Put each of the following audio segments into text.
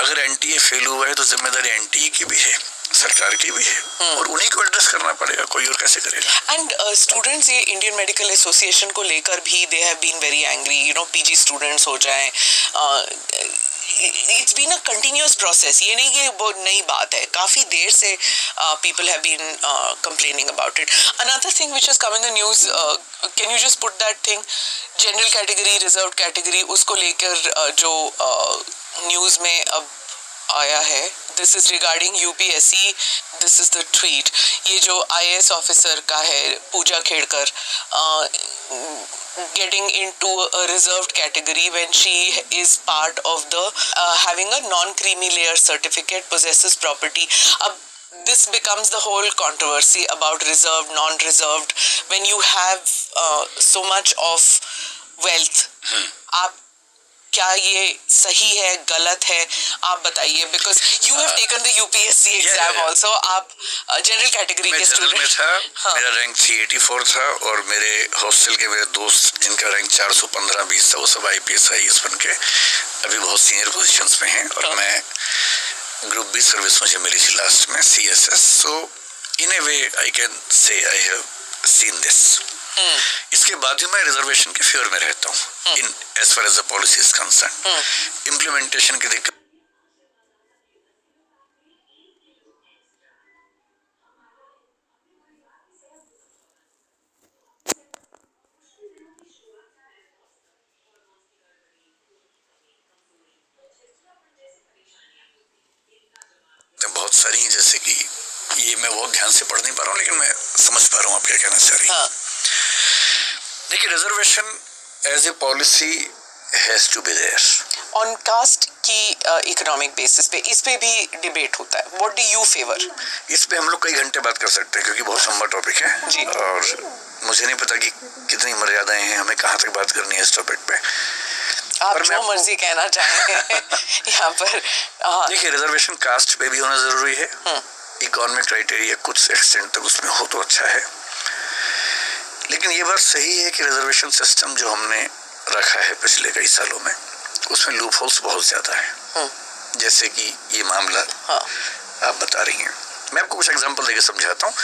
अगर NTA fail हुआ है तो जिम्मेदारी एनटीए की भी है, सरकार की भी है, और उन्हीं को एड्रेस करना पड़ेगा, कोई और कैसे करेगा। एंड स्टूडेंट्स ये इंडियन मेडिकल एसोसिएशन को लेकर भी they have been very angry, you know, PG students हो जाएं, it's been a continuous process. ये नहीं कि वो नई बात है, काफी देर से people have been complaining about it. Another thing which has come in the news, can you just put that thing, general category, reserved category, उसको लेकर जो न्यूज में अब आया है, this is regarding UPSC, this is the tweet. ये जो IAS officer का है, पूजा Khedkar, getting into a reserved category when she is part of the having a non-creamy layer certificate, possesses property. अब this becomes the whole controversy about reserved, non-reserved. When you have so much of wealth, आप क्या ये सही है, गलत है, आप बताइए, because you have taken the UPSC exam also, आप जनरल कैटेगरी के स्टूडेंट में था। हाँ। मेरा रैंक 384 था और मेरे हॉस्टल के मेरे दोस्त जिनका रैंक 415-20 था, वो सब IPS IAS बन के अभी बहुत सीनियर पोजीशंस में हैं, और मैं ग्रुप बी सर्विस मुझे मिली थी लास्ट में, CSS। So in a way I can say I have seen this. इसके बाद भी मैं रिजर्वेशन के फेवर में रहता हूँ in as far as the policy is concern. Implementation की दिक्कत बहुत सारी, जैसे कि ये मैं बहुत ध्यान से पढ़ नहीं पा रहा हूँ, लेकिन मैं समझ पा रहा हूँ आप क्या कहना चाह रही हैं। देखिए, reservation as a policy has to be there on caste की इकोनॉमिक बेसिस पे। इस पे भी डिबेट होता है, व्हाट डू यू फेवर? इस पे हम लोग कई घंटे बात कर सकते हैं, क्योंकि बहुत लंबा टॉपिक है जी। और मुझे नहीं पता कि कितनी मर्यादाएं हैं, हमें कहाँ तक बात करनी है इस टॉपिक पे। आप जो मर्जी कहना चाहेंगे यहाँ पर। देखिए, रिजर्वेशन कास्ट पे भी होना जरूरी है, इकोनॉमिक क्राइटेरिया कुछ एक्सटेंट तक उसमें हो तो अच्छा है, लेकिन ये बात सही है कि रिजर्वेशन सिस्टम जो हमने रखा है पिछले कई सालों में, उसमें लूप होल्स बहुत ज्यादा है, जैसे कि ये मामला आप बता रही हैं। मैं आपको कुछ एग्जांपल देके समझाता हूँ।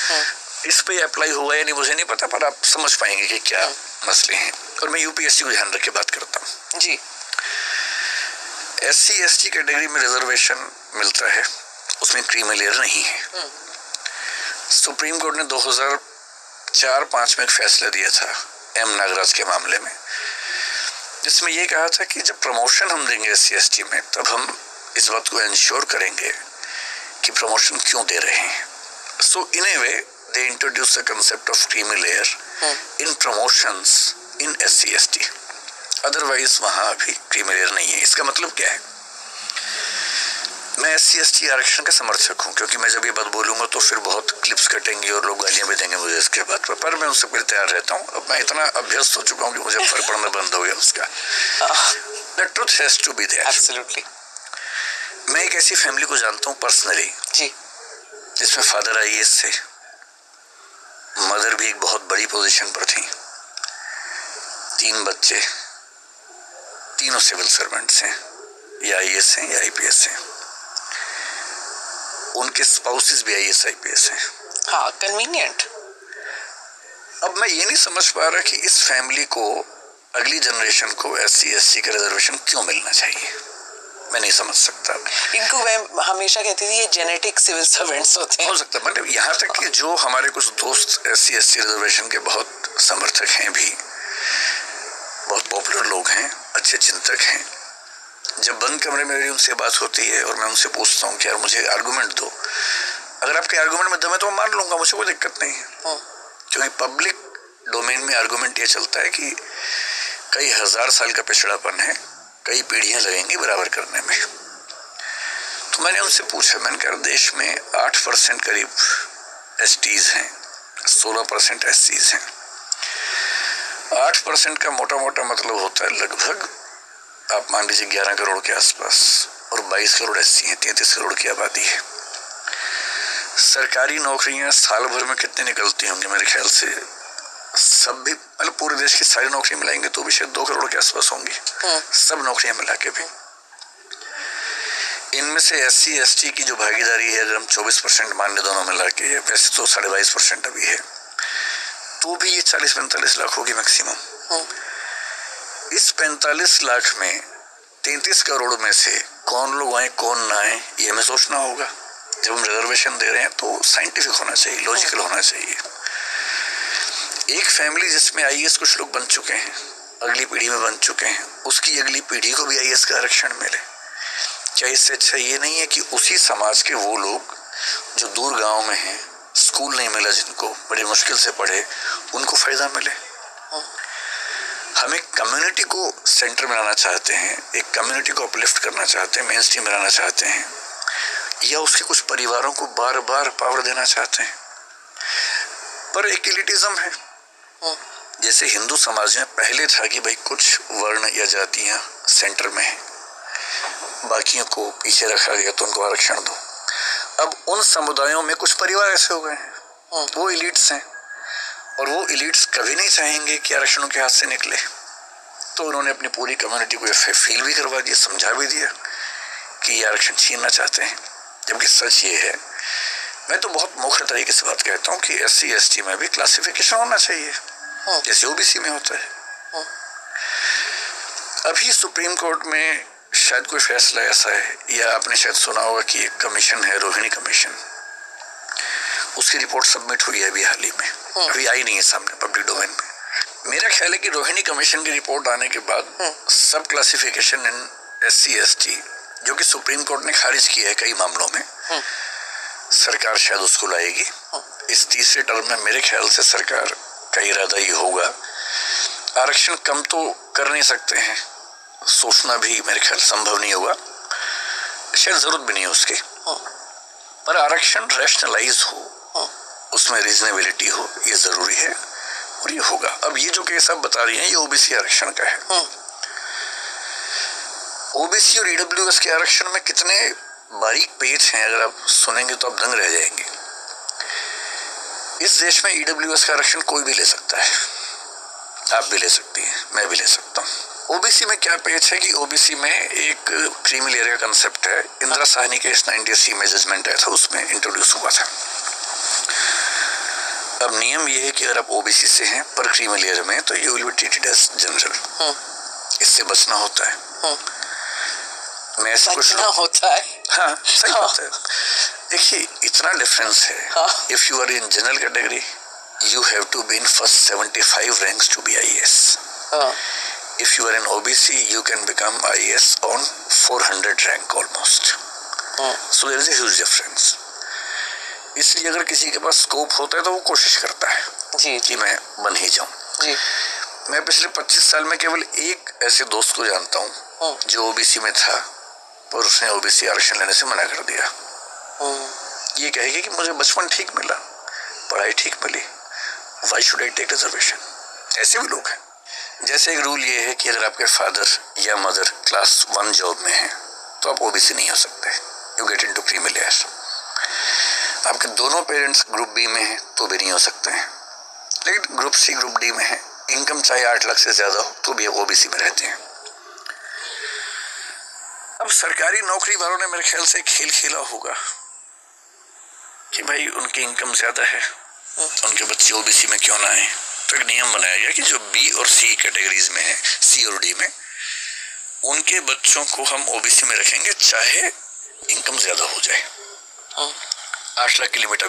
इस पे अप्लाई हुआ या नहीं मुझे नहीं पता, पर आप समझ पाएंगे कि क्या मसले हैं, और मैं यूपीएससी को ध्यान रख के बात करता हूँ जी। SC ST कैटेगरी में रिजर्वेशन मिलता है, उसमें क्रीमी लेयर नहीं है। सुप्रीम कोर्ट ने 2004-05 में एक फैसला दिया था M नागराज के मामले में, जिसमें यह कहा था कि जब प्रमोशन हम देंगे SC ST में, तब हम इस बात को इंश्योर करेंगे कि प्रमोशन क्यों दे रहे हैं। So in a way they introduce the concept of creamy layer in promotions in SC ST। Otherwise वहां अभी क्रीमी लेयर नहीं है। इसका मतलब क्या है? मैं SC ST आरक्षण का समर्थक हूँ, क्योंकि मैं जब ये बात बोलूंगा तो फिर बहुत क्लिप्स कटेंगे और लोग गालियां भी देंगे मुझे इसके बात पर मैं उससे पहले तैयार रहता हूँ। अब मैं इतना अभ्यस्त हो चुका हूँ कि मुझे फर्क पड़ना बंद हो गया उसका। The truth has to be there. Absolutely. मैं एक ऐसी फैमिली को जानता हूँ पर्सनली जी, जिसमें फादर IAS थे, मदर भी एक बहुत बड़ी पोजीशन पर थी, 3 बच्चे, तीनों सिविल सर्वेंट्स हैं, या IAS हैं या IPS हैं, उनके स्पाउसेस भी IAS IPS हैं। हाँ, कन्वीनियंट। अब मैं ये नहीं समझ पा रहा कि इस फैमिली को, अगली जनरेशन को SC ST का रिजर्वेशन क्यों मिलना चाहिए, मैं नहीं समझ सकता। इनको मैं हमेशा कहती थी ये जेनेटिक सिविल सर्वेंट्स होते हैं। हो सकता है, मतलब यहाँ तक कि जो हमारे कुछ दोस्त SC ST रिजर्वेशन के बहुत समर्थक हैं भी, बहुत पॉपुलर लोग हैं, अच्छे चिंतक हैं, जब बंद कमरे में मेरी उनसे बात होती है और मैं उनसे पूछता हूँ कि यार मुझे आर्गुमेंट दो, अगर आपके आर्गुमेंट में दम है तो मैं मान लूंगा, मुझे कोई दिक्कत नहीं है। क्योंकि पब्लिक डोमेन में आर्गुमेंट ये चलता है कि कई हजार साल का पिछड़ापन है, कई पीढ़ियां लगेंगी बराबर करने में। तो मैंने उनसे पूछा, मैंने कहा देश में 8% करीब STs हैं, 16% SCs हैं। 8% का मोटा मोटा मतलब होता है लगभग आप मान लीजिए 11 करोड़ के आसपास, और 22 करोड़ SC हैं, 33 करोड़ की आबादी है। सरकारी नौकरियां साल भर में कितनी निकलती होंगी? मेरे ख्याल से सब भी, मतलब पूरे देश की सारी नौकरी मिलाएंगे तो भी शायद 2 करोड़ के आसपास होंगी, सब नौकरियां मिला के भी। इनमें से SC ST की जो भागीदारी है, अगर हम 24% मान लें दोनों मिला के, वैसे तो 22.5% अभी है, तो भी ये 40-45 लाख होगी मैक्सिमम। इस 45 लाख में 33 करोड़ में से कौन लोग आए कौन ना आए, ये हमें सोचना होगा। जब हम रिजर्वेशन दे रहे हैं तो साइंटिफिक होना चाहिए, लॉजिकल होना चाहिए। एक फैमिली जिसमें IAS कुछ लोग बन चुके हैं, अगली पीढ़ी में बन चुके हैं, उसकी अगली पीढ़ी को भी IAS का आरक्षण मिले, क्या इससे अच्छा ये नहीं है कि उसी समाज के वो लोग जो दूर गांव में हैं, स्कूल नहीं मिला जिनको, बड़ी मुश्किल से पढ़े, उनको फायदा मिले। हम एक कम्युनिटी को सेंटर में लाना चाहते हैं, एक कम्युनिटी को अपलिफ्ट करना चाहते हैं, मेन स्ट्रीम में लाना चाहते हैं, या उसके कुछ परिवारों को बार बार पावर देना चाहते हैं। पर एक एलिटिज्म है। जैसे हिंदू समाज में पहले था कि भाई कुछ वर्ण या जातियां सेंटर में हैं, बाकियों को पीछे रखा गया तो उनको आरक्षण दो। अब उन समुदायों में कुछ परिवार ऐसे हो गए हैं, वो एलिट्स हैं, और वो एलिट्स कभी नहीं चाहेंगे कि आरक्षणों के हाथ से निकले, तो उन्होंने अपनी पूरी कम्युनिटी को फील भी करवा दिया, समझा भी दिया कि ये आरक्षण छीनना चाहते हैं। जबकि सच ये है, मैं तो बहुत मुख्य तरीके से बात कहता हूँ कि SC ST में भी क्लासिफिकेशन होना चाहिए जैसे OBC में होता है। अभी सुप्रीम कोर्ट में शायद कोई फैसला ऐसा है, या आपने शायद सुना होगा कि एक कमीशन है, रोहिणी कमीशन, उसकी रिपोर्ट सबमिट हुई है अभी हाल ही में, अभी आई नहीं है सामने पब्लिक डोमेन में। मेरा ख्याल है कि रोहिणी कमीशन की रिपोर्ट आने के बाद सब क्लासिफिकेशन इन SC ST, जो कि सुप्रीम कोर्ट ने खारिज किया है कई मामलों में, सरकार शायद उसको लाएगी। इस तीसरे टर्म में मेरे ख्याल से सरकार का इरादा ये होगा, आरक्षण कम तो कर नहीं सकते हैं, सोचना भी मेरे ख्याल संभव नहीं होगा, शायद जरूरत भी नहीं है उसकी, पर आरक्षण रैशनलाइज हो, उसमें रीजनेबिलिटी हो, ये जरूरी है और ये होगा। अब ये जो केस आप बता रही हैं, ये OBC आरक्षण का है। OBC और EWS के आरक्षण में कितने बारीक पेच हैं, अगर आप सुनेंगे तो आप दंग रह जाएंगे। इस देश में EWS का आरक्षण कोई भी ले सकता है, आप भी ले सकती हैं, मैं भी ले सकता हूँ। OBC में क्या पेच है कि OBC में एक क्रीमी लेयर का कंसेप्ट है, इंदिरा साहनी के इस 90C में जजमेंट आया था, उसमें इंट्रोड्यूस हुआ था। अब नियम ये है कि अगर आप OBC से हैं पर क्रीमी लेयर में, तो you will be treated as general. इससे बचना होता है। मैं ऐसे कुछ होता है, हाँ सही बात है। देखिए इतना डिफरेंस है। If you are in general category, you have to be in first 75 ranks to be IAS. If you are in OBC, you can become IAS on 400 rank almost. So there is a huge difference. इसलिए अगर किसी के पास scope होता है तो वो कोशिश करता है जी कि मैं बन ही जाऊं जी। मैं पिछले 25 साल में केवल एक ऐसे दोस्त को जानता हूं जो OBC में था और उसने OBC आरक्षण लेने से मना कर दिया। ये कहेगी कि मुझे बचपन ठीक मिला, पढ़ाई ठीक मिली, Why should I take reservation? ऐसे भी लोग हैं। जैसे एक रूल ये है कि अगर आपके फादर या मदर क्लास 1 जॉब में है तो आप OBC नहीं हो सकते, you get into creamy layer. आपके दोनों पेरेंट्स ग्रुप B में हैं तो भी नहीं हो सकते हैं, लेकिन ग्रुप C ग्रुप D में है, इनकम चाहे 8 लाख से ज्यादा हो तो भी आप OBC में रहते हैं। अब सरकारी नौकरी वालों ने मेरे ख्याल से खेल खेला होगा कि भाई उनकी इनकम ज्यादा है, उनके बच्चे OBC में क्यों ना आए, तो एक नियम बनाया गया कि जो B और C कैटेगरीज में है, C और D में, उनके बच्चों को हम OBC में रखेंगे चाहे इनकम ज्यादा हो जाए। 8 लाख की लिमिट